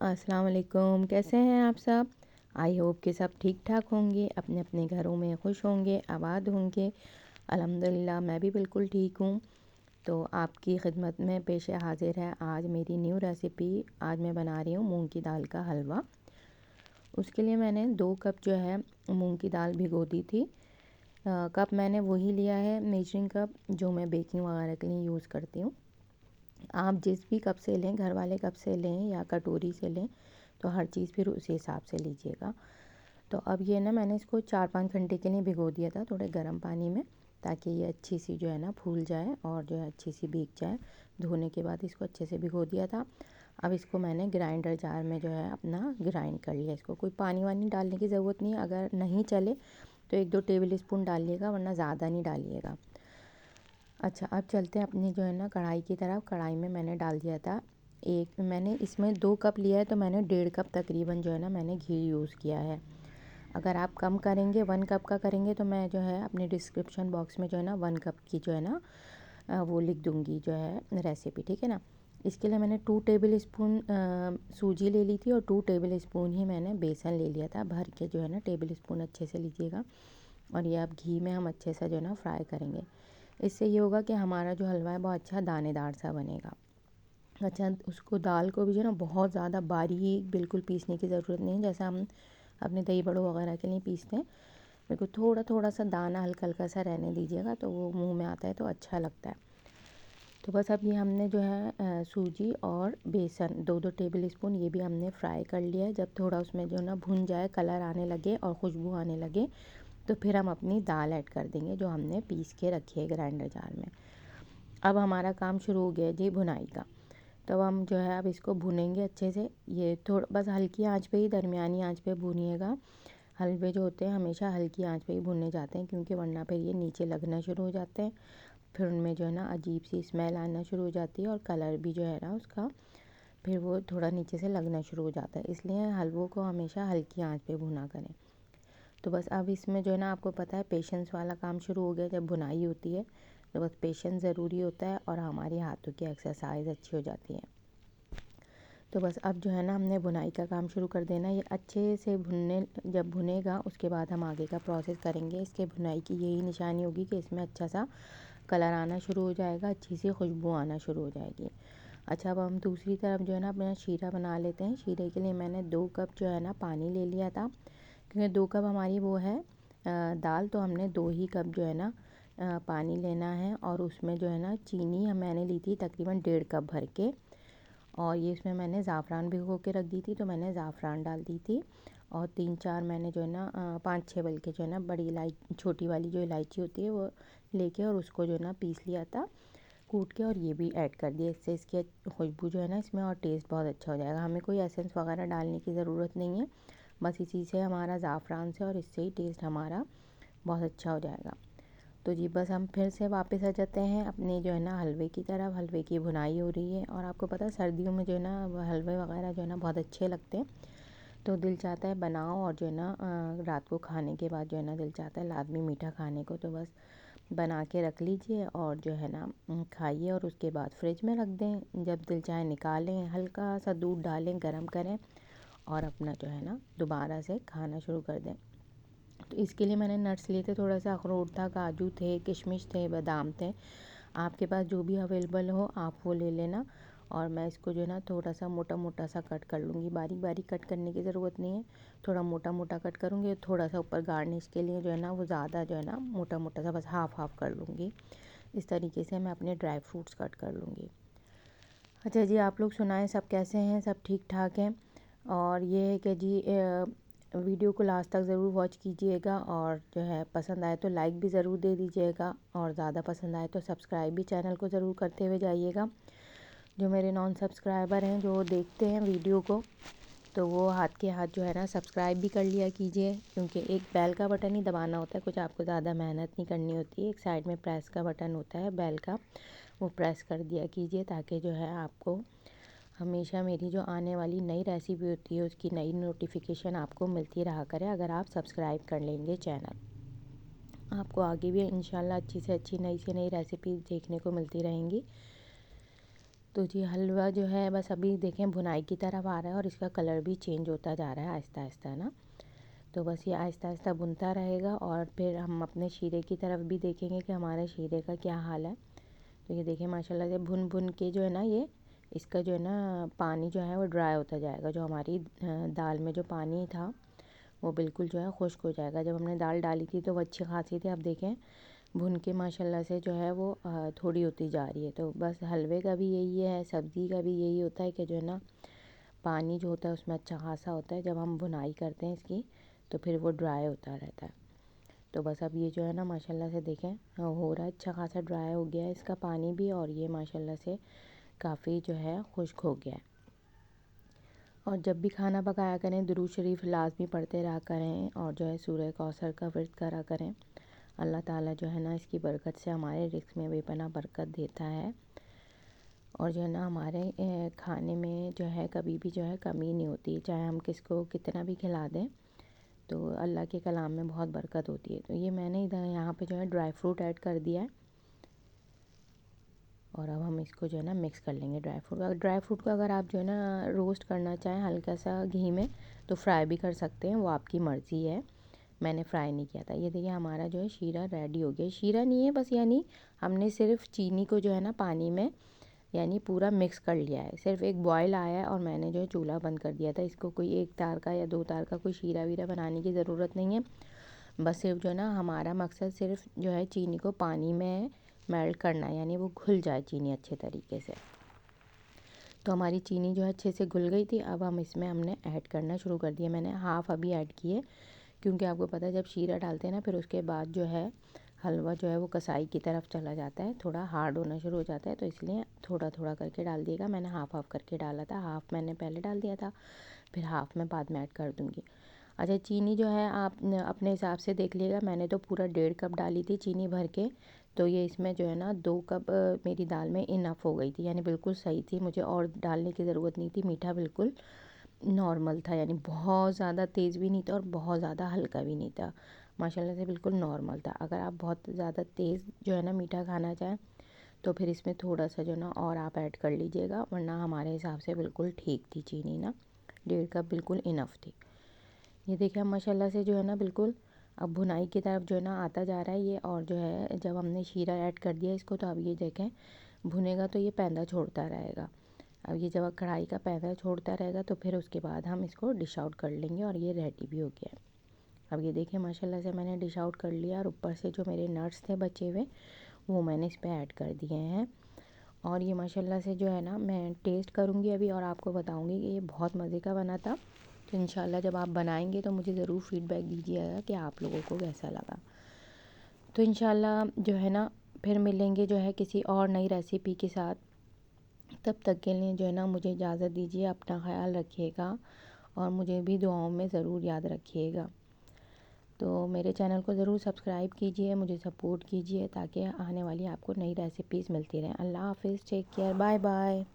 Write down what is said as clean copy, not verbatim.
अस्सलाम वालेकुम। कैसे हैं आप सब? आई होप कि सब ठीक ठाक होंगे, अपने अपने घरों में खुश होंगे, आबाद होंगे। अल्हम्दुलिल्लाह मैं भी बिल्कुल ठीक हूँ। तो आपकी खिदमत में पेश हाजिर है आज मेरी न्यू रेसिपी। आज मैं बना रही हूँ मूंग की दाल का हलवा। उसके लिए मैंने 2 कप जो है मूंग की दाल भिगो दी थी। कप मैंने वही लिया है, मेजरिंग कप, जो मैं बेकिंग वगैरह के लिए यूज़ करती हूँ। आप जिस भी कप से लें, घर वाले कप से लें या कटोरी से लें, तो हर चीज़ फिर उसी हिसाब से लीजिएगा। तो अब ये ना मैंने इसको 4-5 घंटे के लिए भिगो दिया था थोड़े गर्म पानी में, ताकि ये अच्छी सी जो है ना फूल जाए और जो है अच्छी सी भीग जाए। धोने के बाद इसको अच्छे से भिगो दिया था। अब इसको मैंने ग्राइंडर जार में जो है अपना ग्राइंड कर लिया। इसको कोई पानी वानी डालने की ज़रूरत नहीं है, अगर नहीं चले तो 1-2 टेबल स्पून डालिएगा, वरना ज़्यादा नहीं डालिएगा। अच्छा, अब चलते हैं अपनी जो है ना कढ़ाई की तरफ। कढ़ाई में मैंने डाल दिया था मैंने इसमें 2 कप लिया है, तो मैंने 1.5 कप तकरीबन जो है ना मैंने घी यूज़ किया है। अगर आप कम करेंगे, 1 कप का करेंगे, तो मैं जो है अपने डिस्क्रिप्शन बॉक्स में जो है ना 1 कप की जो है ना वो लिख दूँगी जो है रेसिपी, ठीक है ना। इसके लिए मैंने 2 टेबल स्पून सूजी ले ली थी और 2 टेबल स्पून ही मैंने बेसन ले लिया था भर के, जो है ना टेबल स्पून अच्छे से लीजिएगा। और ये अब घी में हम अच्छे से जो है ना फ्राई करेंगे। इससे ये होगा कि हमारा जो हलवा है बहुत अच्छा दानेदार सा बनेगा। अच्छा, उसको दाल को भी जो है ना बहुत ज़्यादा बारीक बिल्कुल पीसने की ज़रूरत नहीं है, जैसा हम अपने दही बड़ों वगैरह के लिए पीसते हैं। बिल्कुल थोड़ा थोड़ा सा दाना हल्का हल्का सा रहने दीजिएगा, तो वो मुंह में आता है तो अच्छा लगता है। तो बस अब ये हमने जो है सूजी और बेसन 2-2 टेबल स्पून ये भी हमने फ्राई कर लिया है। जब थोड़ा उसमें जो ना भुन जाए, कलर आने लगे और खुशबू आने लगे, तो फिर हम अपनी दाल ऐड कर देंगे जो हमने पीस के रखी है ग्राइंडर जार में। अब हमारा काम शुरू हो गया जी भुनाई का। तो हम जो है अब इसको भुनेंगे अच्छे से। ये थोड़ा बस हल्की आंच पे ही, दरमियानी आंच पे भुनिएगा। हलवे जो होते हैं हमेशा हल्की आंच पे ही भुनने जाते हैं, क्योंकि वरना फिर ये नीचे लगना शुरू हो जाते हैं। फिर उनमें जो है ना अजीब सी स्मेल आना शुरू हो जाती है और कलर भी जो है ना उसका फिर वो थोड़ा नीचे से लगना शुरू हो जाता है। इसलिए हलवों को हमेशा हल्की आंच पे भुना करें। तो बस अब इसमें जो है ना आपको पता है पेशेंस वाला काम शुरू हो गया। जब भुनाई होती है तो बस पेशेंस ज़रूरी होता है और हमारे हाथों की एक्सरसाइज अच्छी हो जाती है। तो बस अब जो है ना हमने भुनाई का काम शुरू कर देना। ये अच्छे से जब भुनेगा उसके बाद हम आगे का प्रोसेस करेंगे। इसके भुनाई की यही निशानी होगी कि इसमें अच्छा सा कलर आना शुरू हो जाएगा, अच्छी सी खुशबू आना शुरू हो जाएगी। अच्छा, अब हम दूसरी तरफ जो है ना अपना शीरा बना लेते हैं। शीरे के लिए मैंने 2 कप जो है ना पानी ले लिया था, क्योंकि 2 कप हमारी वो है दाल, तो हमने 2 ही कप जो है ना पानी लेना है। और उसमें जो है ना चीनी मैंने ली थी तकरीबन 1.5 कप भर के। और ये इसमें मैंने ज़ाफ़रान भिगो के रख दी थी, तो मैंने ज़ाफ़रान डाल दी थी। और 3-4 मैंने जो है ना 5-6 बल्कि जो है ना बड़ी इलायची, छोटी वाली जो इलायची होती है वो लेके और उसको जो है ना पीस लिया था कूट के, और ये भी ऐड कर दिया। इससे इसकी खुशबू जो है ना इसमें और टेस्ट बहुत अच्छा हो जाएगा। हमें कोई एसेंस वगैरह डालने की ज़रूरत नहीं है, बस इसी से हमारा ज़ाफ़रान से और इससे ही टेस्ट हमारा बहुत अच्छा हो जाएगा। तो जी बस हम फिर से वापस आ जाते हैं अपने जो है ना हलवे की तरफ। हलवे की भुनाई हो रही है और आपको पता है सर्दियों में जो है ना हलवे वगैरह जो है ना बहुत अच्छे लगते हैं। तो दिल चाहता है बनाओ और जो है ना रात को खाने के बाद जो है ना दिल चाहता है लाजमी मीठा खाने को। तो बस बना के रख लीजिए और जो है ना खाइए और उसके बाद फ्रिज में रख दें। जब दिल चाहे निकालें, हल्का सा दूध डालें, गरम करें और अपना जो है ना दोबारा से खाना शुरू कर दें। तो इसके लिए मैंने नट्स लिए थे, थोड़ा सा अखरोट था, काजू थे, किशमिश थे, बादाम थे। आपके पास जो भी अवेलेबल हो आप वो ले लेना। और मैं इसको जो है ना थोड़ा सा मोटा मोटा सा कट कर लूँगी। बारीक बारीक कट करने की ज़रूरत नहीं है, थोड़ा मोटा मोटा कट करूँगी। थोड़ा सा ऊपर गार्निश के लिए जो है ना वो ज़्यादा जो है ना मोटा मोटा सा बस हाफ़ हाफ़ कर लूँगी। इस तरीके से मैं अपने ड्राई फ्रूट्स कट कर लूँगी। अच्छा जी, आप लोग सुनाएं, सब कैसे हैं? सब ठीक ठाक हैं? और ये है कि जी वीडियो को लास्ट तक ज़रूर वॉच कीजिएगा और जो है पसंद आए तो लाइक भी ज़रूर दे दीजिएगा और ज़्यादा पसंद आए तो सब्सक्राइब भी चैनल को ज़रूर करते हुए जाइएगा। जो मेरे नॉन सब्सक्राइबर हैं जो देखते हैं वीडियो को, तो वो हाथ के हाथ जो है ना सब्सक्राइब भी कर लिया कीजिए, क्योंकि एक बेल का बटन ही दबाना होता है, कुछ आपको ज़्यादा मेहनत नहीं करनी होती है। एक साइड में प्रेस का बटन होता है बेल का, वो प्रेस कर दिया कीजिए, ताकि जो है आपको हमेशा मेरी जो आने वाली नई रेसिपी होती है उसकी नई नोटिफिकेशन आपको मिलती रहा करे। अगर आप सब्सक्राइब कर लेंगे चैनल, आपको आगे भी इंशाल्लाह अच्छी से अच्छी नई से नई रेसिपी देखने को मिलती रहेंगी। तो जी हलवा जो है बस अभी देखें भुनाई की तरफ आ रहा है और इसका कलर भी चेंज होता जा रहा है आहिस्ता आहिस्ता ना। तो बस ये आहिस्ता आहिस्ता भुनता रहेगा और फिर हम अपने शीरे की तरफ भी देखेंगे कि हमारे शीरे का क्या हाल है। तो ये देखिए माशाल्लाह से भुन भुन के जो है ना ये इसका जो है ना पानी जो है वो ड्राई होता जाएगा। जो हमारी दाल में जो पानी था वो बिल्कुल जो है खुश्क हो जाएगा। जब हमने दाल डाली थी तो वो अच्छी खासी थी, अब देखें भुन के माशाल्लाह से जो है वो थोड़ी होती जा रही है। तो बस हलवे का भी यही है, सब्ज़ी का भी यही होता है कि जो है ना पानी जो होता है उसमें अच्छा खासा होता है। जब हम भुनाई करते हैं इसकी तो फिर वो ड्राई होता रहता है। तो बस अब ये जो है ना माशाल्लाह से देखें हो रहा है, अच्छा खासा ड्राई हो गया है इसका पानी भी और ये माशाल्लाह से काफ़ी जो है खुश्क हो गया है। और जब भी खाना पकाया करें दुरूद शरीफ लाज़मी पढ़ते रहा करें और जो है सूरह कौसर का विर्द करा करें। अल्लाह ताला जो है ना इसकी बरकत से हमारे रिज़्क़ में बेपनाह बरकत देता है और जो है ना हमारे खाने में जो है कभी भी जो है कमी नहीं होती। चाहे हम किसको कितना भी खिला दें तो अल्लाह के कलाम में बहुत बरकत होती है। तो ये मैंने इधर यहाँ पे जो है ड्राई फ्रूट ऐड कर दिया है और अब हम इसको जो है ना मिक्स कर लेंगे ड्राई फ्रूट को अगर आप जो है ना रोस्ट करना चाहें हल्का सा घी में तो फ्राई भी कर सकते हैं, वो आपकी मर्ज़ी है। मैंने फ्राई नहीं किया था। ये देखिए हमारा जो है शीरा रेडी हो गया। शीरा नहीं है बस, यानी हमने सिर्फ चीनी को जो है ना पानी में यानी पूरा मिक्स कर लिया है। सिर्फ एक बॉयल आया है और मैंने जो है चूल्हा बंद कर दिया था। इसको कोई 1 तार का या 2 तार का कोई शीरा वीरा बनाने की ज़रूरत नहीं है। बस सिर्फ जो है ना हमारा मकसद सिर्फ जो है चीनी को पानी में मेल्ट करना है, यानी वो घुल जाए चीनी अच्छे तरीके से। तो हमारी चीनी जो है अच्छे से घुल गई थी। अब हम इसमें हमने ऐड करना शुरू कर दिया। मैंने हाफ़ अभी ऐड किए क्योंकि आपको पता है जब शीरा डालते हैं ना फिर उसके बाद जो है हलवा जो है वो कसाई की तरफ चला जाता है, थोड़ा हार्ड होना शुरू हो जाता है। तो इसलिए थोड़ा थोड़ा करके डाल दिएगा। मैंने हाफ़ हाफ़ करके डाला था, हाफ़ मैंने पहले डाल दिया था, फिर हाफ़ मैं बाद में ऐड कर दूँगी। अच्छा चीनी जो है आप अपने हिसाब से देख लीजिएगा। मैंने तो पूरा 1.5 कप डाली थी चीनी भर के, तो ये इसमें जो है ना 2 कप मेरी दाल में इनफ हो गई थी, यानी बिल्कुल सही थी। मुझे और डालने की ज़रूरत नहीं थी। मीठा बिल्कुल नॉर्मल था, यानी बहुत ज़्यादा तेज़ भी नहीं था और बहुत ज़्यादा हल्का भी नहीं था। माशाल्लाह से बिल्कुल नॉर्मल था। अगर आप बहुत ज़्यादा तेज़ जो है ना मीठा खाना चाहें तो फिर इसमें थोड़ा सा जो ना और आप ऐड कर लीजिएगा, वरना हमारे हिसाब से बिल्कुल ठीक थी चीनी ना, 1.5 कप बिल्कुल इनफ थी। ये देखिए माशाल्लाह से जो है ना बिल्कुल अब भुनाई की तरफ जो है ना आता जा रहा है ये। और जो है जब हमने शीरा ऐड कर दिया इसको तो अब ये देखें भुनेगा तो ये पैंदा छोड़ता रहेगा। अब ये जब कढ़ाई का पैंदा छोड़ता रहेगा तो फिर उसके बाद हम इसको डिश आउट कर लेंगे और ये रेडी भी हो गया है। अब ये देखिए माशाल्लाह से मैंने डिश आउट कर लिया और ऊपर से जो मेरे नट्स थे बचे हुए वो मैंने इस पर ऐड कर दिए हैं। और ये माशाल्लाह से जो है ना मैं टेस्ट करूँगी अभी और आपको बताऊँगी कि ये बहुत मज़े का बना था। तो इंशाल्लाह जब आप बनाएंगे तो मुझे ज़रूर फ़ीडबैक दीजिएगा कि आप लोगों को कैसा लगा। तो इंशाल्लाह जो है ना फिर मिलेंगे जो है किसी और नई रेसिपी के साथ। तब तक के लिए जो है ना मुझे इजाज़त दीजिए। अपना ख़याल रखिएगा और मुझे भी दुआओं में ज़रूर याद रखिएगा। तो मेरे चैनल को ज़रूर सब्सक्राइब कीजिए, मुझे सपोर्ट कीजिए ताकि आने वाली आपको नई रेसिपीज़ मिलती रहें। अल्लाह हाफ़िज़, टेक केयर, बाय बाय।